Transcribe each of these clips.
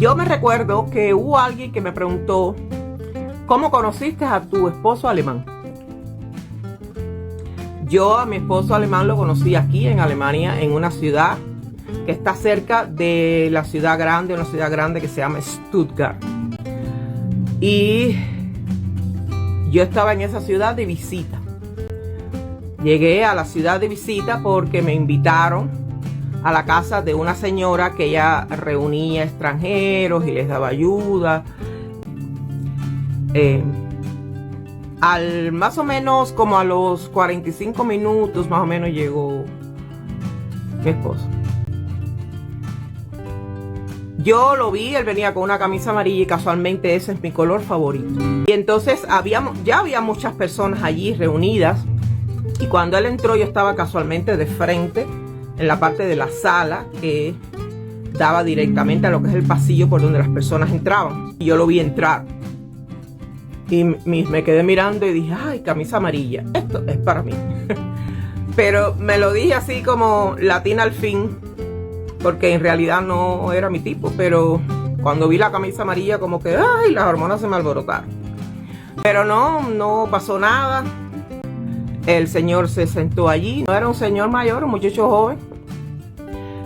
Yo me recuerdo que hubo alguien que me preguntó, ¿cómo conociste a tu esposo alemán? Yo a mi esposo alemán lo conocí aquí en Alemania, en una ciudad que está cerca de la ciudad grande, una ciudad grande que se llama Stuttgart. Y yo estaba en esa ciudad de visita. Llegué a la ciudad de visita porque me invitaron a la casa de una señora que ella reunía extranjeros y les daba ayuda. Más o menos como a los 45 minutos más o menos llegó mi esposo. Yo lo vi, él venía con una camisa amarilla y casualmente ese es mi color favorito. Y entonces ya había muchas personas allí reunidas, y cuando él entró yo estaba casualmente de frente en la parte de la sala que daba directamente a lo que es el pasillo por donde las personas entraban. Y yo lo vi entrar. Y me quedé mirando y dije, ay, camisa amarilla, esto es para mí. Pero me lo dije así como latina al fin, porque en realidad no era mi tipo. Pero cuando vi la camisa amarilla como que, ay, las hormonas se me alborotaron. Pero no pasó nada. El señor se sentó allí. No era un señor mayor, un muchacho joven,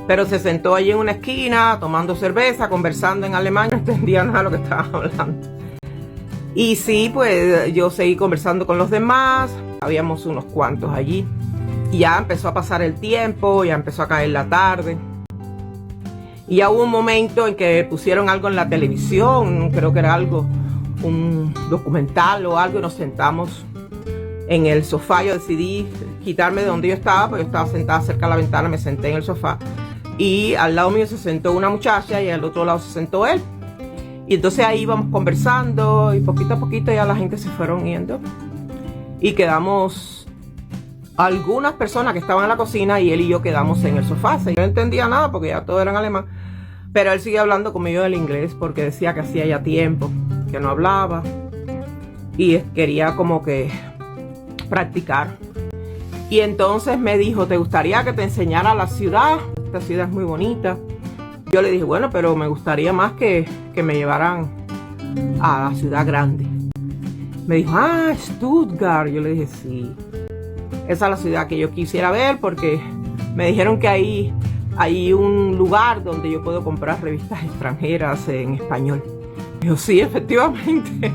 pero se sentó allí en una esquina tomando cerveza, conversando en alemán. No entendía nada de lo que estaban hablando. Y sí, pues yo seguí conversando con los demás. Habíamos unos cuantos allí. Y ya empezó a pasar el tiempo, ya empezó a caer la tarde. Y ya hubo un momento en que pusieron algo en la televisión, creo que era algo, un documental o algo, y nos sentamos en el sofá. Yo decidí quitarme de donde yo estaba, porque yo estaba sentada cerca de la ventana, me senté en el sofá. Y al lado mío se sentó una muchacha y al otro lado se sentó él. Y entonces ahí íbamos conversando y poquito a poquito ya la gente se fueron yendo. Y quedamos algunas personas que estaban en la cocina y él y yo quedamos en el sofá. Yo no entendía nada porque ya todo era en alemán. Pero él siguió hablando conmigo del inglés porque decía que hacía ya tiempo que no hablaba. Y quería como que practicar. Y entonces me dijo, ¿te gustaría que te enseñara la ciudad? Esta ciudad es muy bonita. Yo le dije, bueno, pero me gustaría más que me llevaran a la ciudad grande. Me dijo, Stuttgart. Yo le dije, sí. Esa es la ciudad que yo quisiera ver porque me dijeron que ahí hay un lugar donde yo puedo comprar revistas extranjeras en español. Yo, sí, efectivamente.